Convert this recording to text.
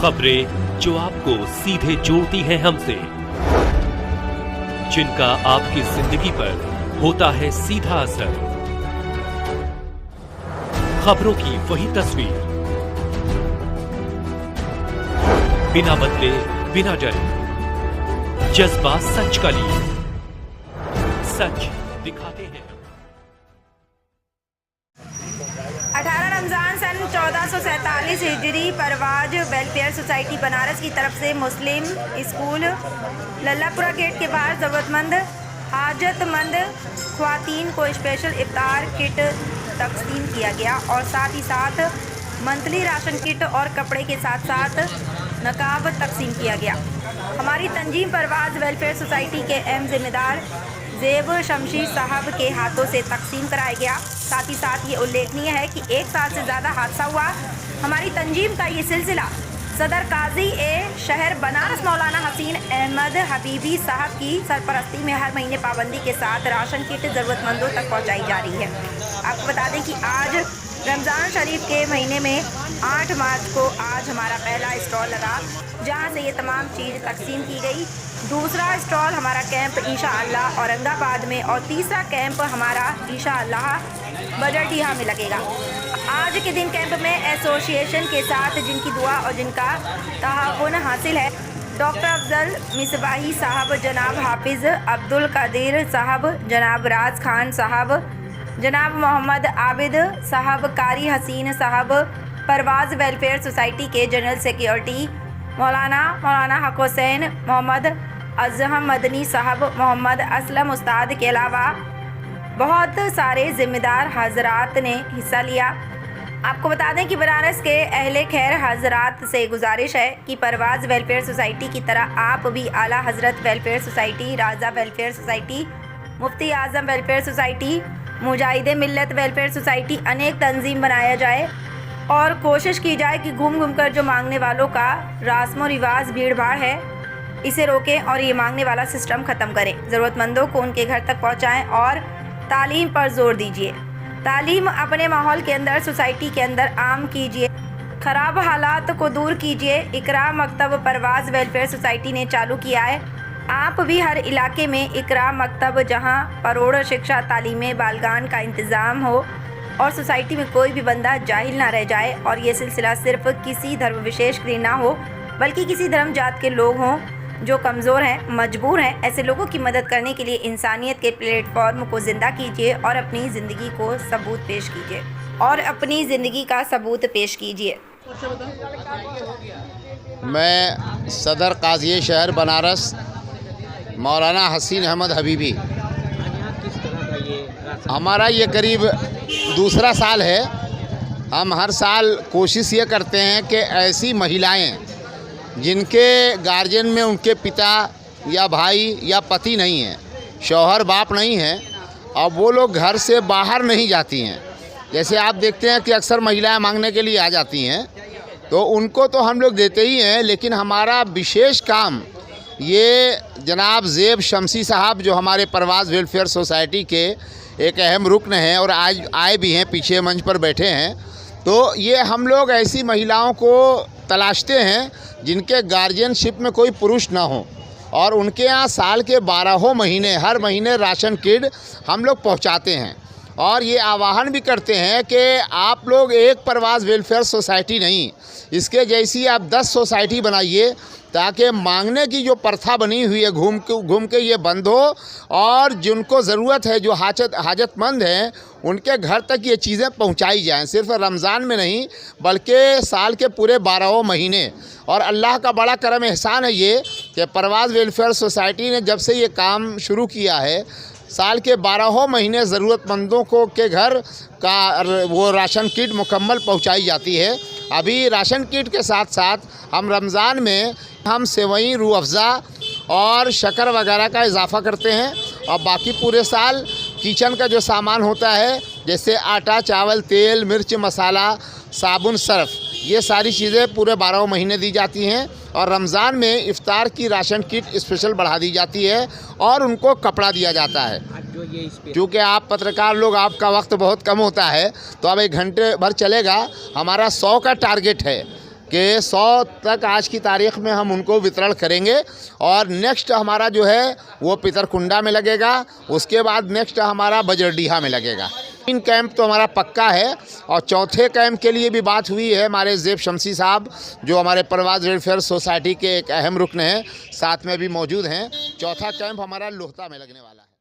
खबरें जो आपको सीधे जोड़ती हैं हमसे, जिनका आपकी जिंदगी पर होता है सीधा असर। खबरों की वही तस्वीर, बिना बदले बिना डरे, जज्बा सच का लिए, सच दिखाते हैं। 18 रमजान सन 1447 हिजरी परवाज वेलफेयर सोसाइटी बनारस की तरफ से मुस्लिम स्कूल लल्लापुरा गेट के बाहर ज़रूरतमंद हाजतमंद ख्वातीन को स्पेशल इफ्तार किट तकसीम किया गया और साथ ही साथ मंथली राशन किट और कपड़े के साथ साथ नकाब तकसीम किया गया। हमारी तंजीम परवाज वेलफेयर सोसाइटी के अहम जिम्मेदार ज़ेब शमशी साहब के हाथों से तकसीम कराया गया। साथ ही साथ ये उल्लेखनीय है कि 1 साल से ज़्यादा हादसा हुआ। हमारी तंजीम का ये सिलसिला सदर काजी शहर बनारस मौलाना हसीन अहमद हबीबी साहब की सरपरस्ती में हर महीने पाबंदी के साथ राशन किट ज़रूरतमंदों तक पहुँचाई जा रही है। आपको बता दें कि आज रमज़ान शरीफ के महीने में 8 मार्च को आज हमारा पहला स्टॉल लगा, जहां से ये तमाम चीज़ तकसीम की गई। दूसरा स्टॉल हमारा कैंप इंशाअल्लाह औरंगाबाद में और तीसरा कैंप हमारा इंशाअल्लाह बजटिया में लगेगा। आज के दिन कैंप में एसोसिएशन के साथ जिनकी दुआ और जिनका तआवुन हासिल है, डॉक्टर अफजल मिसबाही साहब, जनाब हाफिज़ अब्दुल कदीर साहब, जनाब राज खान साहब, जनाब मोहम्मद आबिद साहब, कारी हसीन साहब, परवाज़ वेलफेयर सोसाइटी के जनरल सेक्रेटरी मौलाना हक हुसैन, मोहम्मद अज़हम मदनी साहब, मोहम्मद असलम उस्ताद के अलावा बहुत सारे ज़िम्मेदार हजरात ने हिस्सा लिया। आपको बता दें कि बनारस के अहले खैर हजरात से गुजारिश है कि परवाज़ वेलफेयर सोसाइटी की तरह आप भी आला हज़रत वेलफेयर सोसाइटी, राजा वेलफेयर सोसाइटी, मुफ्ती आज़म वेलफेयर सोसाइटी, मुजाहिदे मिल्लत वेलफेयर सोसाइटी अनेक तंजीम बनाया जाए और कोशिश की जाए कि घूम घूम कर जो मांगने वालों का रस्म रिवाज भीड़ भाड़ है इसे रोकें और ये मांगने वाला सिस्टम ख़त्म करें। ज़रूरतमंदों को उनके घर तक पहुँचाएँ और तालीम पर ज़ोर दीजिए। तालीम अपने माहौल के अंदर, सोसाइटी के अंदर आम कीजिए। ख़राब हालात को दूर कीजिए। इकरा मकतब परवाज़ वेलफेयर सोसाइटी ने चालू किया है। आप भी हर इलाके में इकरा मकतब, जहां परोड़ शिक्षा तालीम बालगान का इंतज़ाम हो और सोसाइटी में कोई भी बंदा जाहिल ना रह जाए और ये सिलसिला सिर्फ किसी धर्म विशेष के लिए ना हो बल्कि किसी धर्म जात के लोग हों जो कमज़ोर हैं, मजबूर हैं। ऐसे लोगों की मदद करने के लिए इंसानियत के प्लेटफॉर्म को ज़िंदा कीजिए और अपनी ज़िंदगी को सबूत पेश कीजिए मैं सदर काजी शहर बनारस मौलाना हसीन अहमद हबीबी, हमारा ये करीब दूसरा साल है। हम हर साल कोशिश ये करते हैं कि ऐसी महिलाएं जिनके गार्जियन में उनके पिता या भाई या पति नहीं हैं, शौहर बाप नहीं हैं और वो लोग घर से बाहर नहीं जाती हैं। जैसे आप देखते हैं कि अक्सर महिलाएं मांगने के लिए आ जाती हैं, तो उनको तो हम लोग देते ही हैं, लेकिन हमारा विशेष काम ये जनाब ज़ेब शमशी साहब जो हमारे परवाज़ वेलफेयर सोसाइटी के एक अहम रुकन हैं और आज आए भी हैं, पीछे मंच पर बैठे हैं, तो ये हम लोग ऐसी महिलाओं को तलाशते हैं जिनके गार्जियनशिप में कोई पुरुष ना हो और उनके यहाँ साल के 12 महीने हर महीने राशन किट हम लोग पहुँचाते हैं। और ये आह्वान भी करते हैं कि आप लोग एक परवाज़ वेलफेयर सोसाइटी नहीं, इसके जैसी आप 10 सोसाइटी बनाइए ताकि मांगने की जो प्रथा बनी हुई है घूम के ये बंद हो और जिनको ज़रूरत है, जो हाजतमंद हैं, उनके घर तक ये चीज़ें पहुंचाई जाएं, सिर्फ रमज़ान में नहीं बल्कि साल के पूरे 12 महीने। और अल्लाह का बड़ा करम एहसान है ये कि परवाज़ वेलफेयर सोसाइटी ने जब से ये काम शुरू किया है, साल के 12 महीने ज़रूरतमंदों को के घर का वो राशन किट मुकम्मल पहुंचाई जाती है। अभी राशन किट के साथ साथ हम रमज़ान में हम सेवई, रूह अफ़ज़ा और शक्कर वगैरह का इजाफ़ा करते हैं और बाकी पूरे साल किचन का जो सामान होता है जैसे आटा, चावल, तेल, मिर्च, मसाला, साबुन, सर्फ़, ये सारी चीज़ें पूरे 12 महीने दी जाती हैं। और रमज़ान में इफ़्तार की राशन किट स्पेशल बढ़ा दी जाती है और उनको कपड़ा दिया जाता है। क्योंकि आप पत्रकार लोग, आपका वक्त बहुत कम होता है, तो अब 1 घंटे भर चलेगा। हमारा 100 का टारगेट है कि 100 तक आज की तारीख में हम उनको वितरण करेंगे। और नेक्स्ट हमारा जो है वो पितरकुंडा में लगेगा, उसके बाद नेक्स्ट हमारा बजरडीहा में लगेगा। 3 कैंप तो हमारा पक्का है। और चौथे कैंप के लिए भी बात हुई है, हमारे ज़ेब शमसी साहब जो हमारे प्रवास वेलफेयर सोसाइटी के एक अहम रुकन हैं, साथ में भी मौजूद हैं। चौथा कैंप हमारा लोहता में लगने वाला है।